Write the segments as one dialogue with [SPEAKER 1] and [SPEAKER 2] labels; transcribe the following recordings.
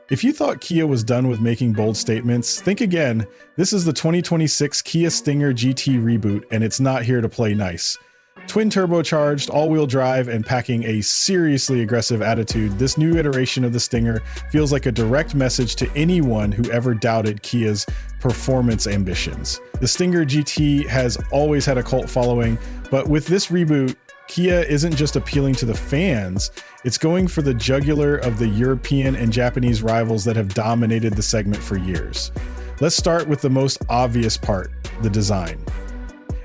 [SPEAKER 1] If you thought Kia was done with making bold statements, think again. This is the 2026 Kia Stinger GT Reboot, and it's not here to play nice. Twin turbocharged, all-wheel drive, and packing a seriously aggressive attitude, this new iteration of the Stinger feels like a direct message to anyone who ever doubted Kia's performance ambitions. The Stinger GT has always had a cult following, but with this reboot, Kia isn't just appealing to the fans, it's going for the jugular of the European and Japanese rivals that have dominated the segment for years. Let's start with the most obvious part, the design.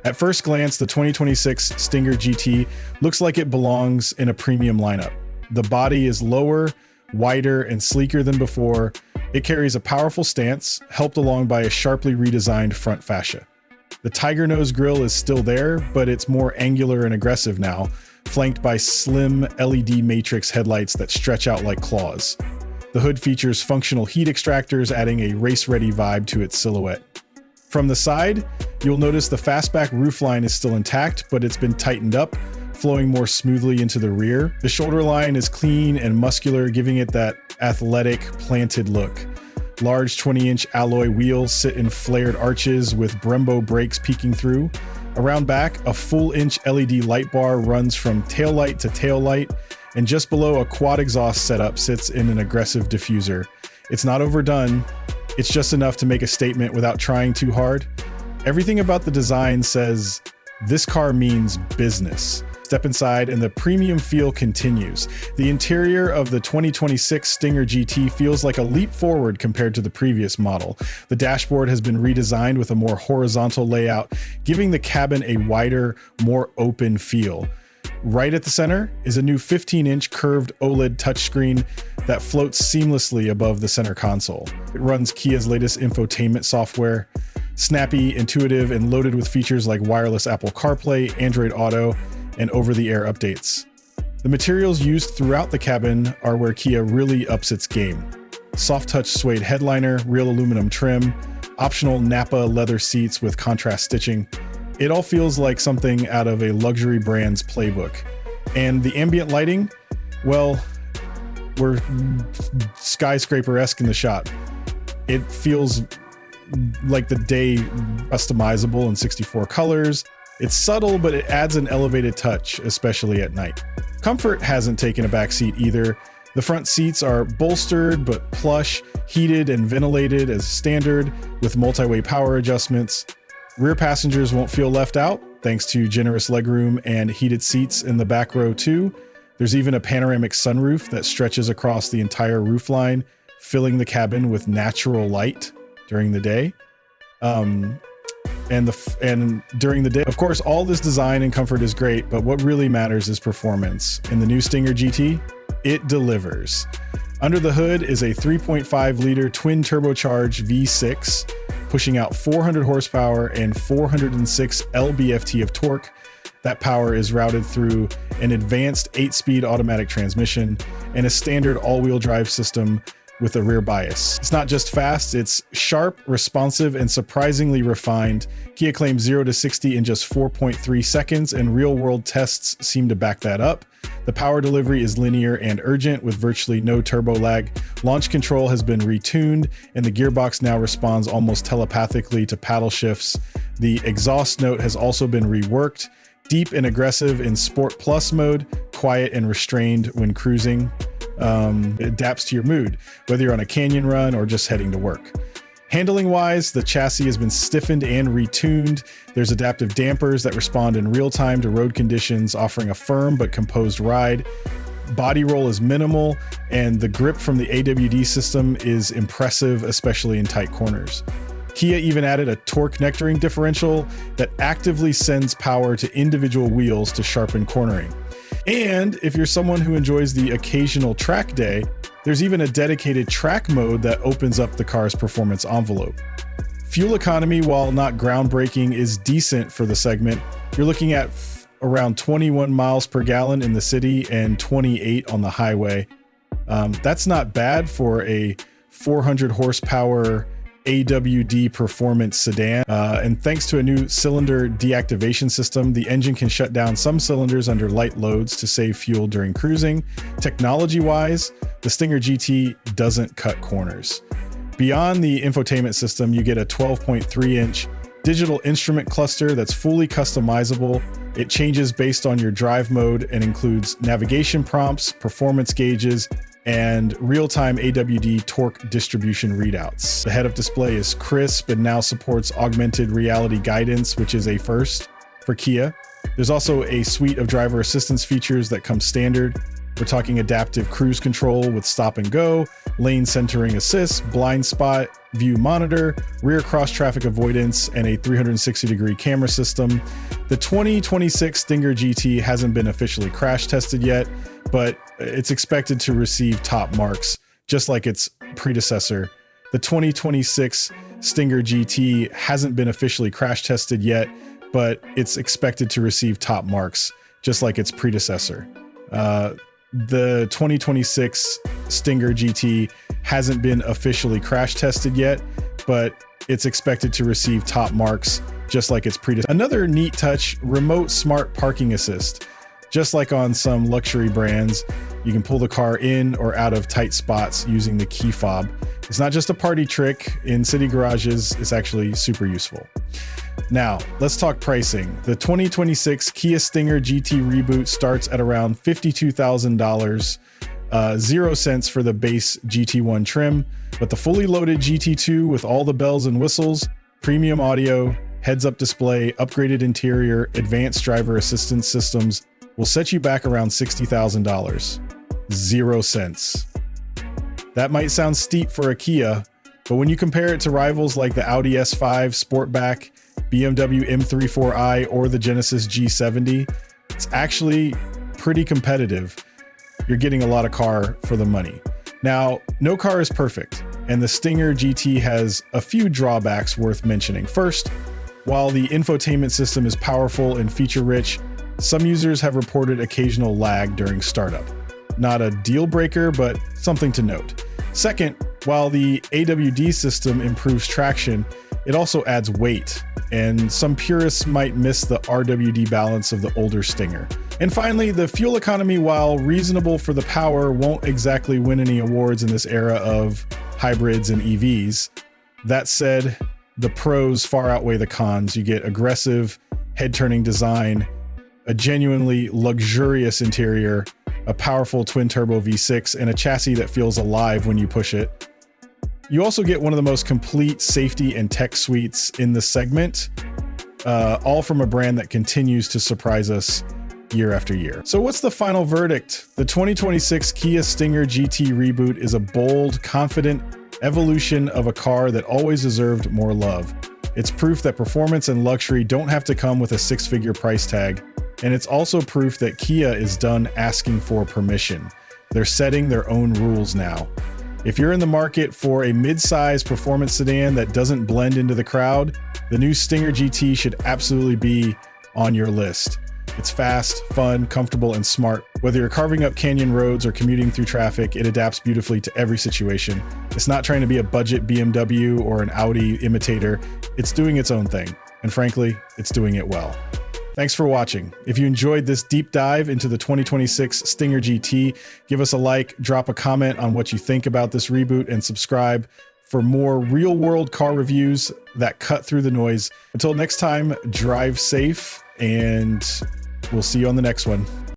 [SPEAKER 1] At first glance, the 2026 Stinger GT looks like it belongs in a premium lineup. The body is lower, wider, and sleeker than before. It carries a powerful stance, helped along by a sharply redesigned front fascia. The tiger nose grille is still there, but it's more angular and aggressive now, flanked by slim LED matrix headlights that stretch out like claws. The hood features functional heat extractors, adding a race-ready vibe to its silhouette. From the side, you'll notice the fastback roofline is still intact, but it's been tightened up, flowing more smoothly into the rear. The shoulder line is clean and muscular, giving it that athletic, planted look. Large 20-inch alloy wheels sit in flared arches with Brembo brakes peeking through. Around back, a full-inch LED light bar runs from taillight to taillight, and just below, a quad exhaust setup sits in an aggressive diffuser. It's not overdone, it's just enough to make a statement without trying too hard. Everything about the design says, this car means business. Step inside and the premium feel continues. The interior of the 2026 Stinger GT feels like a leap forward compared to the previous model. The dashboard has been redesigned with a more horizontal layout, giving the cabin a wider, more open feel. Right at the center is a new 15-inch curved OLED touchscreen that floats seamlessly above the center console. It runs Kia's latest infotainment software, snappy, intuitive, and loaded with features like wireless Apple CarPlay, Android Auto, and over-the-air updates. The materials used throughout the cabin are where Kia really ups its game. Soft touch suede headliner, real aluminum trim, optional Napa leather seats with contrast stitching. It all feels like something out of a luxury brand's playbook. And the ambient lighting, well, we're skyscraper-esque in the shot. It feels like the day customizable in 64 colors. It's subtle, but it adds an elevated touch, especially at night. Comfort hasn't taken a backseat either. The front seats are bolstered but plush, heated and ventilated as standard with multi-way power adjustments. Rear passengers won't feel left out thanks to generous legroom and heated seats in the back row too. There's even a panoramic sunroof that stretches across the entire roofline, filling the cabin with natural light during the day. And during the day, of course, all this design and comfort is great, but what really matters is performance. In the new Stinger GT, it delivers. Under the hood is a 3.5-liter twin turbocharged V6, pushing out 400 horsepower and 406 lb-ft of torque. That power is routed through an advanced 8-speed automatic transmission and a standard all-wheel drive system with a rear bias. It's not just fast, it's sharp, responsive, and surprisingly refined. Kia claims 0 to 60 in just 4.3 seconds, and real-world tests seem to back that up. The power delivery is linear and urgent with virtually no turbo lag. Launch control has been retuned, and the gearbox now responds almost telepathically to paddle shifts. The exhaust note has also been reworked. Deep and aggressive in Sport Plus mode, quiet and restrained when cruising. It adapts to your mood, whether you're on a canyon run or just heading to work. Handling wise, the chassis has been stiffened and retuned. There's adaptive dampers that respond in real time to road conditions, offering a firm but composed ride. Body roll is minimal, and the grip from the AWD system is impressive, especially in tight corners. Kia even added a torque nectaring differential that actively sends power to individual wheels to sharpen cornering. And if you're someone who enjoys the occasional track day, there's even a dedicated track mode that opens up the car's performance envelope. Fuel economy, while not groundbreaking, is decent for the segment. You're looking at around 21 miles per gallon in the city and 28 on the highway. That's not bad for a 400 horsepower AWD performance sedan. And thanks to a new cylinder deactivation system, the engine can shut down some cylinders under light loads to save fuel during cruising. Technology-wise, the Stinger GT doesn't cut corners. Beyond the infotainment system, you get a 12.3-inch digital instrument cluster that's fully customizable. It changes based on your drive mode and includes navigation prompts, performance gauges, and real-time AWD torque distribution readouts. The head-up display is crisp and now supports augmented reality guidance, which is a first for Kia. There's also a suite of driver assistance features that come standard. We're talking adaptive cruise control with stop and go, lane centering assist, blind spot, view monitor, rear cross traffic avoidance, and a 360-degree camera system. The 2026 Stinger GT hasn't been officially crash tested yet, but it's expected to receive top marks, just like its predecessor. The 2026 Stinger GT hasn't been officially crash tested yet, but it's expected to receive top marks, just like its predecessor. The 2026 Stinger GT hasn't been officially crash tested yet, but it's expected to receive top marks, just like its predecessor. Another neat touch, remote smart parking assist. Just like on some luxury brands, you can pull the car in or out of tight spots using the key fob. It's not just a party trick. In city garages, it's actually super useful. Now, let's talk pricing. The 2026 Kia Stinger GT Reboot starts at around $52,000, 0 cents for the base GT1 trim, but the fully loaded GT2 with all the bells and whistles, premium audio, heads-up display, upgraded interior, advanced driver assistance systems will set you back around $60,000. 0 cents. That might sound steep for a Kia, but when you compare it to rivals like the Audi S5 Sportback, BMW M34i, or the Genesis G70, it's actually pretty competitive. You're getting a lot of car for the money. Now, no car is perfect, and the Stinger GT has a few drawbacks worth mentioning. First, while the infotainment system is powerful and feature-rich, some users have reported occasional lag during startup. Not a deal breaker, but something to note. Second, while the AWD system improves traction, it also adds weight, and some purists might miss the RWD balance of the older Stinger. And finally, the fuel economy, while reasonable for the power, won't exactly win any awards in this era of hybrids and EVs. That said, the pros far outweigh the cons. You get aggressive, head-turning design, a genuinely luxurious interior, a powerful twin-turbo V6, and a chassis that feels alive when you push it. You also get one of the most complete safety and tech suites in the segment, all from a brand that continues to surprise us year after year. So what's the final verdict? The 2026 Kia Stinger GT Reboot is a bold, confident evolution of a car that always deserved more love. It's proof that performance and luxury don't have to come with a six-figure price tag. And it's also proof that Kia is done asking for permission. They're setting their own rules now. If you're in the market for a mid-size performance sedan that doesn't blend into the crowd, the new Stinger GT should absolutely be on your list. It's fast, fun, comfortable, and smart. Whether you're carving up canyon roads or commuting through traffic, it adapts beautifully to every situation. It's not trying to be a budget BMW or an Audi imitator. It's doing its own thing. And frankly, it's doing it well. Thanks for watching. If you enjoyed this deep dive into the 2026 Stinger GT, give us a like, drop a comment on what you think about this reboot, and subscribe for more real-world car reviews that cut through the noise. Until next time, drive safe, and we'll see you on the next one.